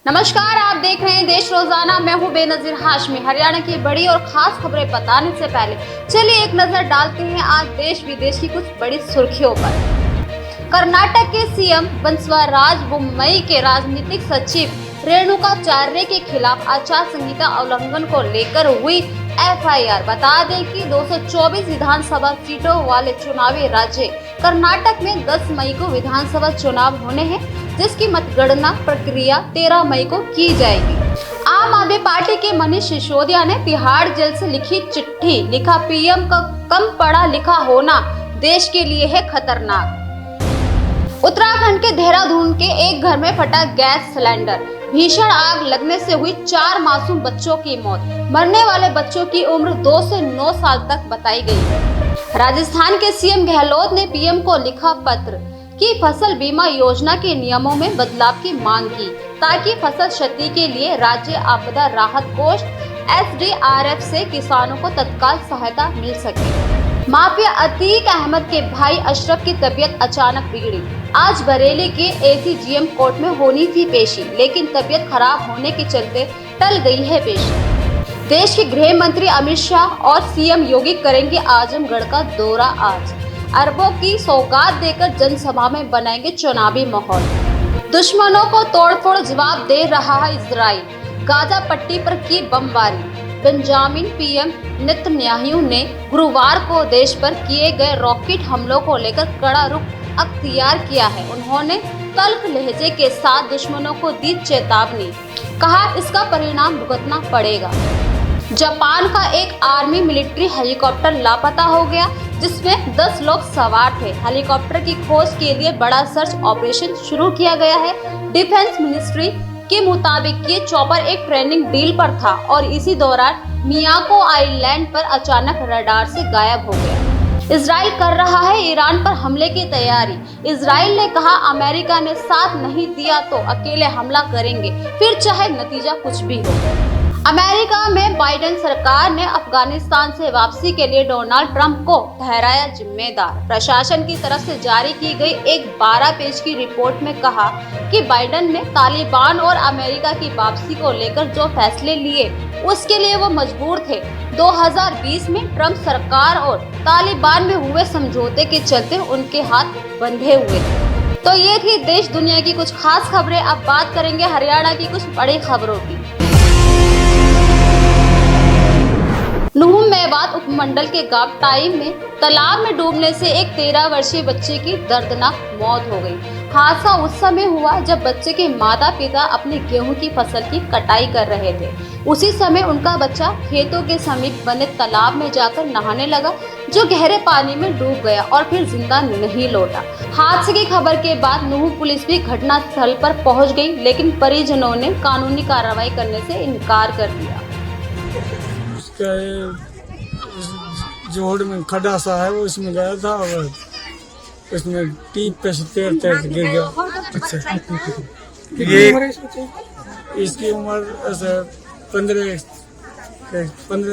नमस्कार, आप देख रहे हैं देश रोजाना। मैं हूं बेनजीर हाशमी। हरियाणा की बड़ी और खास खबरें बताने से पहले चलिए एक नजर डालते हैं आज देश विदेश की कुछ बड़ी सुर्खियों पर। कर्नाटक के सीएम बसवराज बोम्मई के राजनीतिक सचिव रेणुकाचार्य के खिलाफ आचार संहिता उल्लंघन को लेकर हुई एफआईआर। बता दें कि 224 विधानसभा सीटों वाले चुनावी राज्य कर्नाटक में 10 मई को विधानसभा चुनाव होने हैं, जिसकी मतगणना प्रक्रिया 13 मई को की जाएगी। आम आदमी पार्टी के मनीष सिसोदिया ने तिहाड़ जेल से लिखी चिट्ठी, लिखा पीएम का कम पढ़ा लिखा होना देश के लिए है खतरनाक। उत्तराखंड के देहरादून के एक घर में फटा गैस सिलेंडर, भीषण आग लगने से हुई 4 मासूम बच्चों की मौत। मरने वाले बच्चों की उम्र 2 से 9 साल तक बताई गई। राजस्थान के सीएम गहलोत ने पीएम को लिखा पत्र कि फसल बीमा योजना के नियमों में बदलाव की मांग की, ताकि फसल क्षति के लिए राज्य आपदा राहत कोष SDRF से किसानों को तत्काल सहायता मिल सके। माफिया अतीक अहमद के भाई अशरफ की तबीयत अचानक बिगड़ी। आज बरेली के ACGM कोर्ट में होनी थी पेशी, लेकिन तबीयत खराब होने के चलते टल गई है पेशी। देश के गृह मंत्री अमित शाह और सीएम योगी करेंगे आजमगढ़ का दौरा। आज अरबों की सौगात देकर जनसभा में बनाएंगे चुनावी माहौल। दुश्मनों को तोड़फोड़ जवाब दे रहा है इजराइल। गाजा पट्टी पर की बमबारी। बेंजामिन पीएम नेतन्याहू ने गुरुवार को देश पर किए गए रॉकेट हमलों को लेकर कड़ा रुख अख्तियार किया है। उन्होंने तल्ख लहजे के साथ दुश्मनों को दी चेतावनी, कहा इसका परिणाम भुगतना पड़ेगा। जापान का एक आर्मी मिलिट्री हेलीकॉप्टर लापता हो गया, जिसमें 10 लोग सवार थे। हेलीकॉप्टर की खोज के लिए बड़ा सर्च ऑपरेशन शुरू किया गया है। डिफेंस मिनिस्ट्री के मुताबिक ये चॉपर एक ट्रेनिंग डील पर था और इसी दौरान मियाको आइलैंड पर अचानक रडार से गायब हो गया। इजराइल कर रहा है ईरान पर हमले की तैयारी। इजराइल ने कहा अमेरिका ने साथ नहीं दिया तो अकेले हमला करेंगे, फिर चाहे नतीजा कुछ भी हो। अमेरिका में बाइडेन सरकार ने अफगानिस्तान से वापसी के लिए डोनाल्ड ट्रंप को ठहराया जिम्मेदार। प्रशासन की तरफ से जारी की गई एक 12 पेज की रिपोर्ट में कहा कि बाइडेन ने तालिबान और अमेरिका की वापसी को लेकर जो फैसले लिए उसके लिए वो मजबूर थे। 2020 में ट्रंप सरकार और तालिबान में हुए समझौते के चलते उनके हाथ बंधे हुए थे। तो ये थी देश दुनिया की कुछ खास खबरें। अब बात करेंगे हरियाणा की कुछ बड़ी खबरों की। नूह मेवात उपमंडल के गांव टाई में तालाब में डूबने से एक 13 वर्षीय बच्चे की दर्दनाक मौत हो गई। हादसा उस समय हुआ जब बच्चे के माता पिता अपनी गेहूं की फसल की कटाई कर रहे थे। उसी समय उनका बच्चा खेतों के समीप बने तालाब में जाकर नहाने लगा, जो गहरे पानी में डूब गया और फिर जिंदा नहीं लौटा। हादसे की खबर के बाद नूह पुलिस भी घटना स्थल पर पहुंच गई, लेकिन परिजनों ने कानूनी कार्रवाई करने से इनकार कर दिया। जोड़ में खड्डा सा है, वो इसमें गया था और इसमें टीप पे से तैरते गिर गया। अच्छा, ये इसकी उम्र ऐसे 15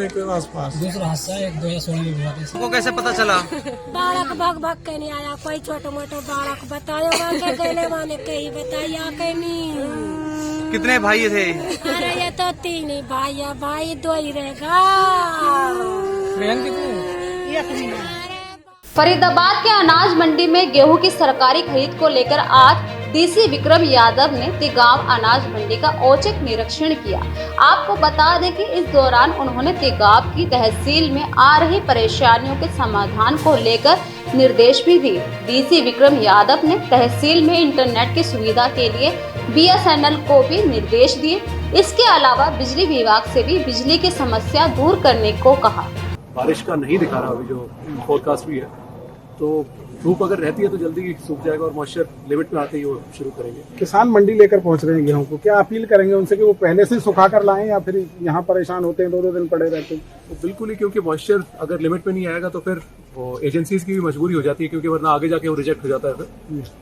के आसपास। दूसरा हादसा है 2016 में हुआ था। को कैसे पता चला? बालक भाग के नहीं आया, कोई छोटे मोटे बालक बतायो माने कहीं बताया कहीं नहीं। कितने भाई थे? अरे ये तो 3 ही भाई है, भाई 2 ही रहेगा। फरीदाबाद के अनाज मंडी में गेहूं की सरकारी खरीद को लेकर आज डीसी विक्रम यादव ने तिगांव अनाज मंडी का औचक निरीक्षण किया। आपको बता दें कि इस दौरान उन्होंने तिगांव की तहसील में आ रही परेशानियों के समाधान को लेकर निर्देश भी दिए। डीसी विक्रम यादव ने तहसील में इंटरनेट की सुविधा के लिए BSNL को भी निर्देश दिए। इसके अलावा बिजली विभाग से भी बिजली की समस्या दूर करने को कहा। बारिश का नहीं दिखा रहा अभी जो फोरकास्ट भी है, तो धूप अगर रहती है तो जल्दी सूख जाएगा और मॉइस्चर लिमिट में आते ही वो शुरू करेंगे। किसान मंडी लेकर पहुंच रहे हैं गेहूं को, क्या अपील करेंगे उनसे कि वो पहले से सुखा कर लाएं या फिर यहाँ परेशान होते हैं 2-2 दिन पड़े रहते हैं? तो बिल्कुल ही, क्योंकि मॉइस्चर अगर लिमिट में नहीं आएगा तो फिर एजेंसीज की भी मजबूरी हो जाती है, क्योंकि वरना आगे जाके वो रिजेक्ट हो जाता है फिर।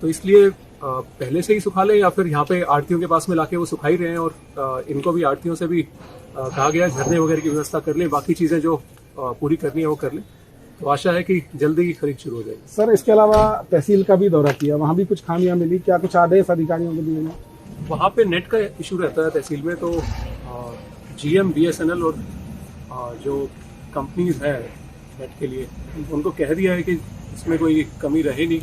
तो इसलिए पहले से ही सुखा लें या फिर यहाँ पे आड़तियों के पास में लाके वो सुखा ही रहे हैं। और इनको भी आड़तियों से भी कहा गया झरने वगैरह की व्यवस्था कर लें, बाकी चीजें जो पूरी करनी है वो कर लें। तो आशा है कि जल्दी ही खरीद शुरू हो जाएगी। सर, इसके अलावा तहसील का भी दौरा किया, वहाँ भी कुछ खामियां मिली, क्या कुछ आदेश अधिकारियों को दिए गए? वहाँ पे नेट का इशू रहता है तहसील में, तो GM BSNL और जो कंपनीज हैं नेट के लिए उनको कह दिया है कि इसमें कोई कमी रहे नहीं।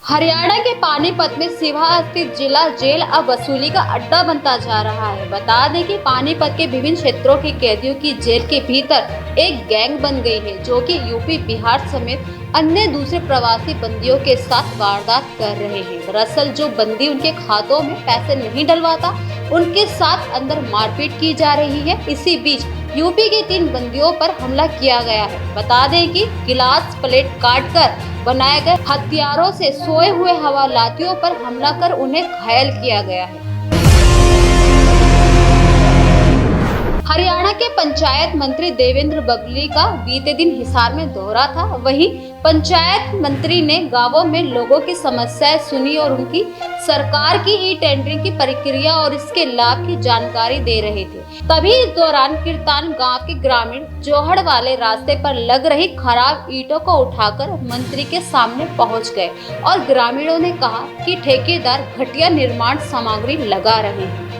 हरियाणा के पानीपत में सिवा स्थित जिला जेल अब वसूली का अड्डा बनता जा रहा है। बता दें कि पानीपत के विभिन्न क्षेत्रों के कैदियों की जेल के भीतर एक गैंग बन गई है, जो कि यूपी, बिहार समेत अन्य दूसरे प्रवासी बंदियों के साथ वारदात कर रहे हैं। दरअसल जो बंदी उनके खातों में पैसे नहीं डलवाता, उनके साथ अंदर मारपीट की जा रही है। इसी बीच यूपी के 3 बंदियों पर हमला किया गया है। बता दें कि गिलास प्लेट काटकर बनाए गए हथियारों से सोए हुए हवालातियों पर हमला कर उन्हें घायल किया गया है। हरियाणा के पंचायत मंत्री देवेंद्र बबली का बीते दिन हिसार में दौरा था। वहीं पंचायत मंत्री ने गांवों में लोगों की समस्याएं सुनी और उनकी सरकार की ई-टेंडरिंग की प्रक्रिया और इसके लाभ की जानकारी दे रहे थे। तभी इस दौरान किरतान गांव के ग्रामीण जोहड़ वाले रास्ते पर लग रही खराब ईंटों को उठाकर मंत्री के सामने पहुंच गए और ग्रामीणों ने कहा कि ठेकेदार घटिया निर्माण सामग्री लगा रहे हैं।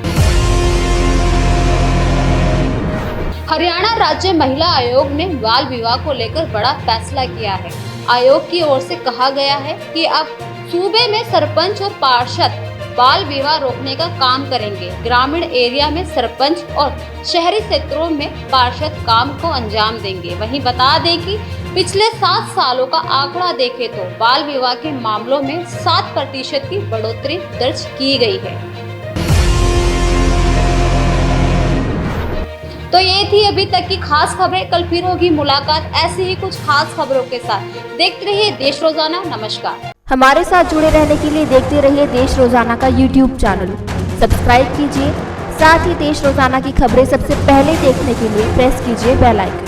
हरियाणा राज्य महिला आयोग ने बाल विवाह को लेकर बड़ा फैसला किया है। आयोग की ओर से कहा गया है कि अब सूबे में सरपंच और पार्षद बाल विवाह रोकने का काम करेंगे। ग्रामीण एरिया में सरपंच और शहरी क्षेत्रों में पार्षद काम को अंजाम देंगे। वहीं बता दें कि पिछले 7 सालों का आंकड़ा देखें तो बाल विवाह के मामलों में 7% की बढ़ोतरी दर्ज की गई है। तो ये थी अभी तक की खास खबरें। कल फिर होगी मुलाकात ऐसी ही कुछ खास खबरों के साथ। देखते रहिए देश रोजाना। नमस्कार। हमारे साथ जुड़े रहने के लिए देखते रहिए देश रोजाना का YouTube चैनल सब्सक्राइब कीजिए। साथ ही देश रोजाना की खबरें सबसे पहले देखने के लिए प्रेस कीजिए बेल आइकन।